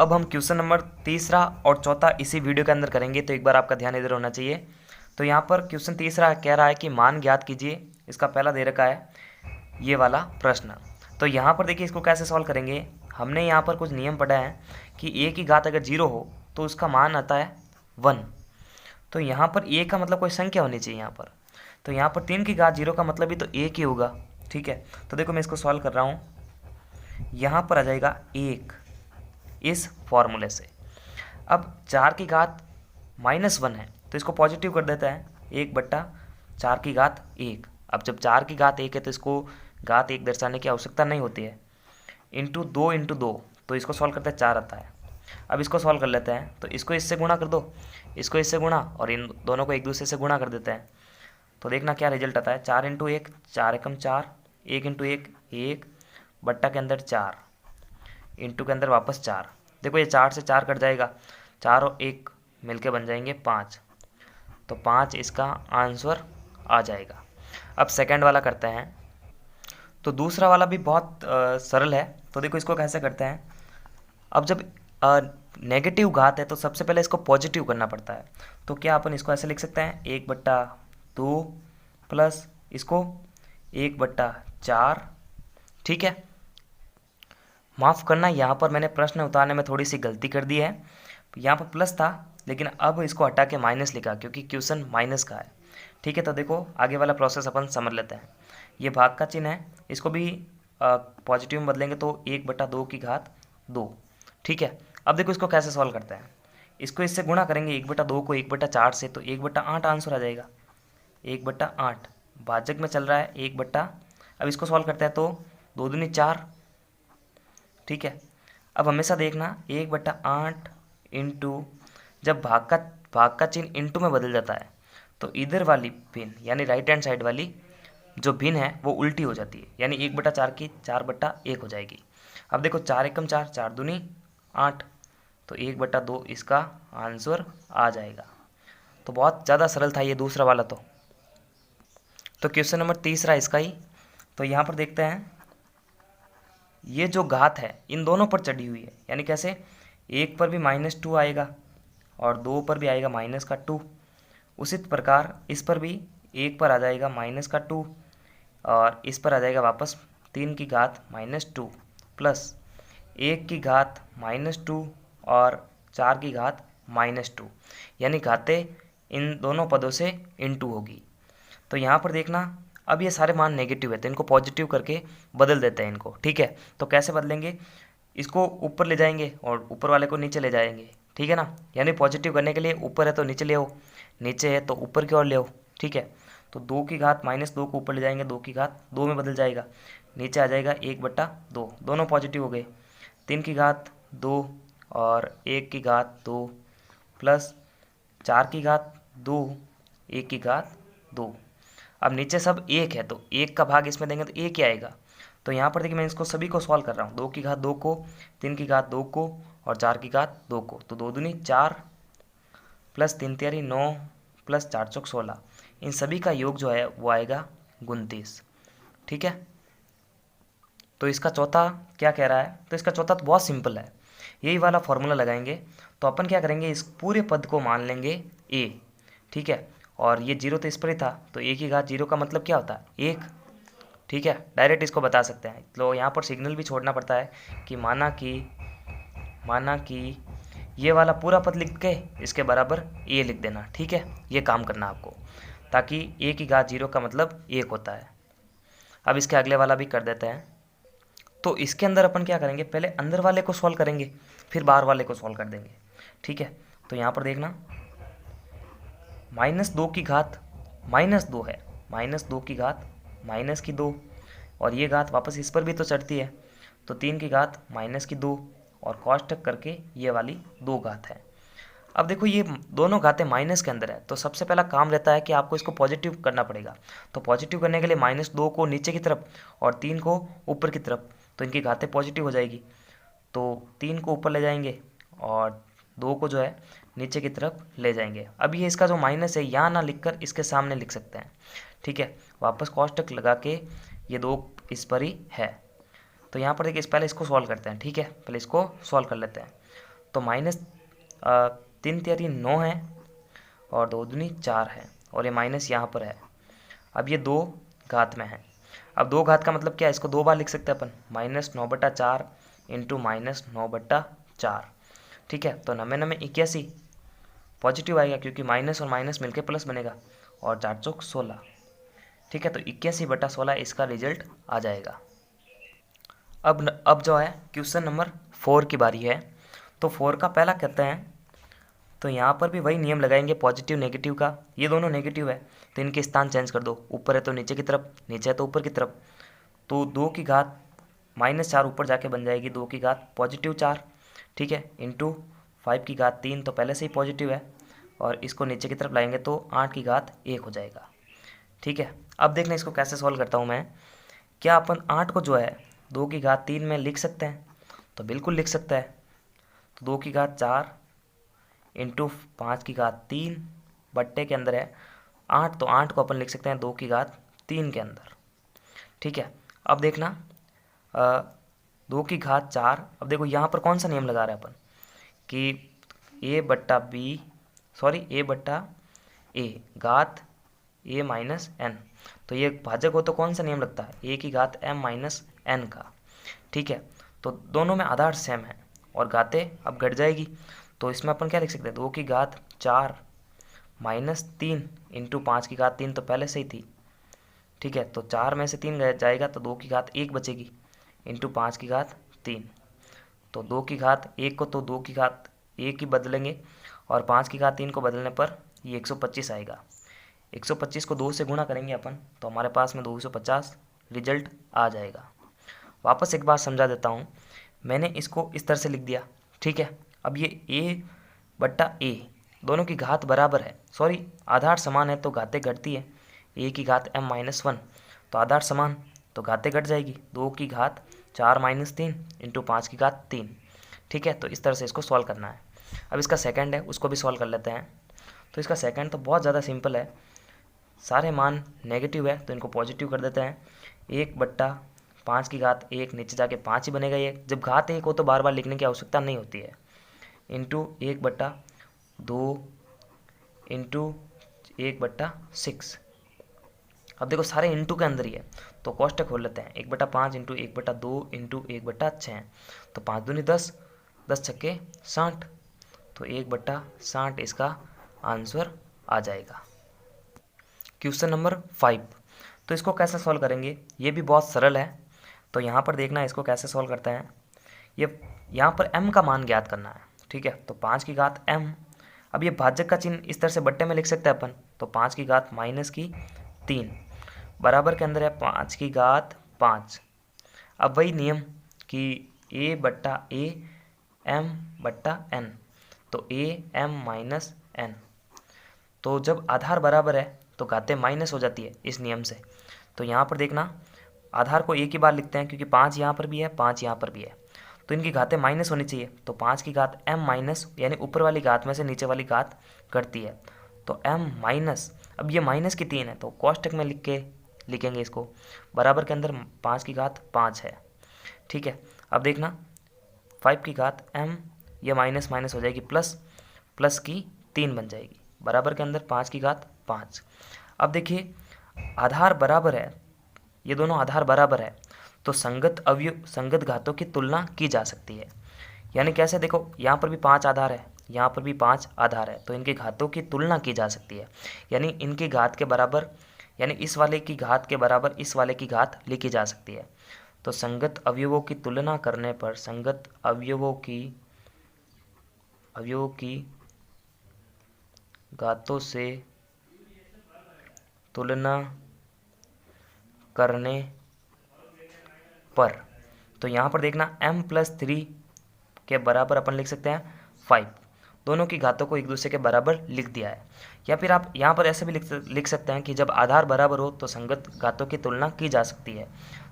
अब हम question number तीसरा और चौथा इसी वीडियो के अंदर करेंगे, तो एक बार आपका ध्यान इधर होना चाहिए। तो यहाँ पर क्वेश्चन तीसरा कह रहा है कि मान ज्ञात कीजिए, इसका पहला दे रखा है ये वाला प्रश्न। तो यहाँ पर देखिए इसको कैसे सॉल्व करेंगे। हमने यहाँ पर कुछ नियम पढ़ा है कि ए की घात अगर 0 हो तो उसका मान आता है 1। तो यहाँ पर ए का मतलब कोई संख्या होनी चाहिए यहाँ पर। तो यहाँ पर 3 की घात 0 का मतलब भी तो 1 ही होगा। ठीक है, तो देखो मैं इसको सॉल्व कर रहा हूँ। यहाँ पर आ जाएगा 1 इस फॉर्मूले से। अब 4 की घात -1 है तो इसको पॉजिटिव कर देता है, 1/4 की घात 1। अब जब 4 की घात 1 है तो इसको घात 1 दर्शाने की आवश्यकता नहीं होती है। इंटू 2 तो इसको सॉल्व करते हैं 4 आता है। अब इसको सॉल्व कर लेते हैं, तो इसको इससे गुणा कर दो, इसको इससे गुणा, और इन दोनों को एक दूसरे से गुणा कर देते हैं। तो देखना क्या रिजल्ट आता है। 4 × 1 4 एकम 4, 1 × 1 1, बट्टा के अंदर 4, इंटू के अंदर वापस 4। देखो ये 4 से 4 कट जाएगा, 4 और 1 मिलके बन जाएंगे 5। तो 5 इसका आंसर आ जाएगा। अब सेकंड वाला करते हैं। तो दूसरा वाला भी बहुत सरल है। तो देखो इसको कैसे करते हैं। अब जब नेगेटिव घात है तो सबसे पहले इसको पॉजिटिव करना पड़ता है। तो क्या अपन इसको ऐसे लिख सकते हैं, 1/2 प्लस इसको 1/4। ठीक है, माफ़ करना यहाँ पर मैंने प्रश्न उतारने में थोड़ी सी गलती कर दी है। यहाँ पर प्लस था लेकिन अब इसको हटा के माइनस लिखा क्योंकि क्वेश्चन माइनस का है। ठीक है, तो देखो आगे वाला प्रोसेस अपन समझ लेते हैं। ये भाग का चिन्ह है, इसको भी पॉजिटिव में बदलेंगे तो 1/2 की घात 2। ठीक है, अब देखो इसको कैसे सॉल्व करते हैं। इसको इससे गुणा करेंगे 1/2 को 1/4 से, तो 1/8 आंसर आ जाएगा। 1/8 भाजक में चल रहा है 1 अब इसको सॉल्व करते हैं तो 2 दूनी 4। ठीक है, अब हमेशा देखना 1/8 इंटू, जब भाग का चिन्ह इंटू में बदल जाता है तो इधर वाली भिन्न यानी राइट हैंड साइड वाली जो भिन्न है वो उल्टी हो जाती है, यानी 1/4 की 4/1 हो जाएगी। अब देखो 4 एकम 4 4 दूनी 8, तो 1/2 इसका आंसर आ जाएगा। तो बहुत ज़्यादा सरल था ये दूसरा वाला। तो क्वेश्चन नंबर तीसरा इसका ही। तो यहाँ पर देखते हैं, ये जो घात है इन दोनों पर चढ़ी हुई है, यानी कैसे, 1 पर भी -2 आएगा और 2 पर भी आएगा -2। उसी प्रकार इस पर भी 1 पर आ जाएगा -2 और इस पर आ जाएगा वापस 3 की घात -2 प्लस 1 की घात -2 और 4 की घात -2, यानी घातें इन दोनों पदों से इंटू होगी। तो यहाँ पर देखना अब ये सारे मान नेगेटिव है तो इनको पॉजिटिव करके बदल देते हैं इनको। ठीक है, तो कैसे बदलेंगे, इसको ऊपर ले जाएंगे और ऊपर वाले को नीचे ले जाएंगे। ठीक है ना, यानी पॉजिटिव करने के लिए ऊपर है तो नीचे ले आओ, नीचे है तो ऊपर की ओर ले आओ। ठीक है, तो 2 की घात -2 को ऊपर ले जाएंगे, 2 की घात 2 में बदल जाएगा, नीचे आ जाएगा 1/2, दोनों पॉजिटिव हो गए। 3 की घात 2 और 1 की घात 2 प्लस 4 की घात 2, 1 की घात 2। अब नीचे सब 1 है तो 1 का भाग इसमें देंगे तो 1 ही आएगा। तो यहाँ पर देखिए मैं इसको सभी को सॉल्व कर रहा हूँ, 2 की घात 2 को, 3 की घात 2 को और 4 की घात 2 को। तो 2 दूनी 4 प्लस 3 तियारी 9 प्लस 4 चौक 16, इन सभी का योग जो है वो आएगा 29। ठीक है, तो इसका चौथा क्या कह रहा है। तो इसका चौथा तो बहुत सिंपल है, यही वाला फॉर्मूला लगाएंगे। तो अपन क्या करेंगे, इस पूरे पद को मान लेंगे a। ठीक है, और ये 0 तो इस पर ही था तो 1 की घात 0 का मतलब क्या होता है 1। ठीक है, डायरेक्ट इसको बता सकते हैं। तो यहाँ पर सिग्नल भी छोड़ना पड़ता है कि माना कि ये वाला पूरा पद लिख के इसके बराबर a लिख देना। ठीक है, ये काम करना आपको, ताकि 1 की घात 0 का मतलब 1 होता है। अब इसके अगले वाला भी कर देते हैं। तो इसके अंदर अपन क्या करेंगे, पहले अंदर वाले को सॉल्व करेंगे फिर बाहर वाले को सॉल्व कर देंगे। ठीक है, तो यहाँ पर देखना -2 की घात -2 है, -2 की घात -2 और ये घात वापस इस पर भी तो चढ़ती है, तो 3 की घात -2 और कोष्ठक करके ये वाली 2 घात है। अब देखो ये दोनों घातें माइनस के अंदर है तो सबसे पहला काम रहता है कि आपको इसको पॉजिटिव करना पड़ेगा। तो पॉजिटिव करने के लिए -2 को नीचे की तरफ और 3 को ऊपर की तरफ, तो इनकी घातें पॉजिटिव हो जाएगी। तो 3 को ऊपर ले जाएंगे और 2 को जो है नीचे की तरफ ले जाएंगे। अब ये इसका जो माइनस है यहाँ ना लिखकर इसके सामने लिख सकते हैं। ठीक है, वापस कोष्ठक लगा के ये 2 इस पर ही है। तो यहाँ पर देखिए पहले इसको सॉल्व करते हैं। ठीक है, पहले इसको सॉल्व कर लेते हैं। तो माइनस 3 तिहाई 9 है और 2 दूनी 4 है और ये माइनस यहाँ पर है। अब ये 2 घात में है। अब 2 घात का मतलब क्या है, इसको 2 बार लिख सकते हैं अपन, -9/4 इंटू -9/4। ठीक है, तो 9×9 = 81 पॉजिटिव आएगा क्योंकि माइनस और माइनस मिलके प्लस बनेगा और 4 चौक 16। ठीक है, तो 81/16 इसका रिजल्ट आ जाएगा। अब जो है क्वेश्चन नंबर 4 की बारी है। तो 4 का पहला कहते हैं, तो यहाँ पर भी वही नियम लगाएंगे पॉजिटिव नेगेटिव का। ये दोनों नेगेटिव है तो इनके स्थान चेंज कर दो, ऊपर है तो नीचे की तरफ, नीचे है तो ऊपर की तरफ। तो 2 की घात -4 ऊपर जाके बन जाएगी 2 की घात +4। ठीक है, इंटू 5 की घात 3 तो पहले से ही पॉजिटिव है और इसको नीचे की तरफ लाएंगे तो 8 की घात 1 हो जाएगा। ठीक है, अब देखना इसको कैसे सॉल्व करता हूँ मैं। क्या अपन 8 को जो है 2 की घात 3 में लिख सकते हैं? तो बिल्कुल लिख सकता है। तो 2 की घात 4 इंटू 5 की घात 3 बट्टे के अंदर है 8, तो 8 को अपन लिख सकते हैं 2 की घात 3 के अंदर। ठीक है, अब देखना 2 की घात 4। अब देखो यहाँ पर कौन सा नियम लगा रहे हैं अपन कि a घात a माइनस n। तो ये भाजक हो तो कौन सा नियम लगता है, a की घात m माइनस n का। ठीक है, तो दोनों में आधार सेम है और घातें अब घट जाएगी। तो इसमें अपन क्या लिख सकते हैं, 2 की घात 4 -3 इंटू 5 की घात 3 तो पहले से ही थी। ठीक है, तो 4 में से 3 जाएगा तो 2 की घात 1 बचेगी इंटू 5 की घात 3। तो 2 की घात 1 को तो 2 की घात 1 ही बदलेंगे और 5 की घात 3 को बदलने पर ये 125 आएगा। 125 को 2 से गुणा करेंगे अपन तो हमारे पास में 250 रिजल्ट आ जाएगा। वापस एक बार समझा देता हूँ, मैंने इसको इस तरह से लिख दिया। ठीक है, अब ये a/a दोनों की घात बराबर है, सॉरी आधार समान है तो घातें घटती है। a की घात m-1 तो आधार समान तो घातें घट जाएगी। 2 की घात 4 - 3 इंटू 5 की घात 3। ठीक है, तो इस तरह से इसको सॉल्व करना है। अब इसका सेकंड है उसको भी सॉल्व कर लेते हैं। तो इसका सेकंड तो बहुत ज़्यादा सिंपल है, सारे मान नेगेटिव है तो इनको पॉजिटिव कर देते हैं। 1/5 की घात 1 नीचे जाके 5 ही बनेगा ये, जब घात 1 हो तो बार बार लिखने की आवश्यकता नहीं होती है। Into 1/2 into 1/6। अब देखो सारे इंटू के अंदर ही है तो कोष्टक खोल लेते हैं। 1/5 इंटू 1/2 इंटू 1/6 तो 5 दूनी 10, 10 छक्के 60 तो 1/60 इसका आंसर आ जाएगा। क्वेश्चन नंबर 5, तो इसको कैसे सॉल्व करेंगे, ये भी बहुत सरल है। तो यहाँ पर देखना इसको कैसे सॉल्व करते हैं। ये यहाँ पर m का मान ज्ञात करना है। ठीक है, तो 5 की घात m। अब ये भाजक का चिन्ह इस तरह से बट्टे में लिख सकते हैं अपन, तो 5 की घात -3 बराबर के अंदर है 5 की घात 5। अब वही नियम कि a/a m/n तो a m - n। तो जब आधार बराबर है तो घातें माइनस हो जाती है इस नियम से। तो यहाँ पर देखना आधार को एक ही बार लिखते हैं क्योंकि 5 यहाँ पर भी है 5 यहाँ पर भी है तो इनकी घातें माइनस होनी चाहिए। तो 5 की घात m- यानी ऊपर वाली घात में से नीचे वाली घात घटती है तो m-। अब ये माइनस की 3 है तो कोष्टक में लिखेंगे इसको, बराबर के अंदर 5 की घात 5 है। ठीक है, अब देखना 5 की घात m ये माइनस माइनस हो जाएगी प्लस की 3 बन जाएगी, बराबर के अंदर 5 की घात 5। अब देखिए आधार बराबर है, ये दोनों आधार बराबर है तो संगत घातों की तुलना की जा सकती है। यानी कैसे, देखो यहाँ पर भी 5 आधार है यहाँ पर भी 5 आधार है तो इनके घातों की तुलना की जा सकती है। यानी इनकी घात के बराबर, यानी इस वाले की घात के बराबर इस वाले की घात लिखी जा सकती है। तो संगत अवयवों की तुलना करने पर संगत अवयवों की घातों से तुलना करने पर, तो यहाँ पर देखना m+3 के बराबर अपन लिख सकते हैं 5। दोनों की घातों को एक दूसरे के बराबर लिख दिया है। या फिर आप यहाँ पर ऐसे भी लिख सकते हैं कि जब आधार बराबर हो तो संगत घातों की तुलना की जा सकती है।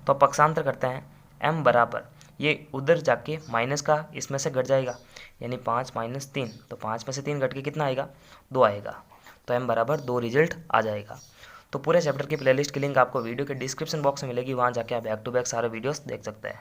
तो पक्षांतर करते हैं, m बराबर ये उधर जाके माइनस का इसमें से घट जाएगा यानी 5 - 3 तो 5 में से 3 घट के कितना आएगा, 2 आएगा। तो m बराबर 2 रिजल्ट आ जाएगा। तो पूरे चैप्टर की प्लेलिस्ट की लिंक आपको वीडियो के डिस्क्रिप्शन बॉक्स में मिलेगी, वहाँ जाके आप बैक टू बैक सारे वीडियोस देख सकते हैं।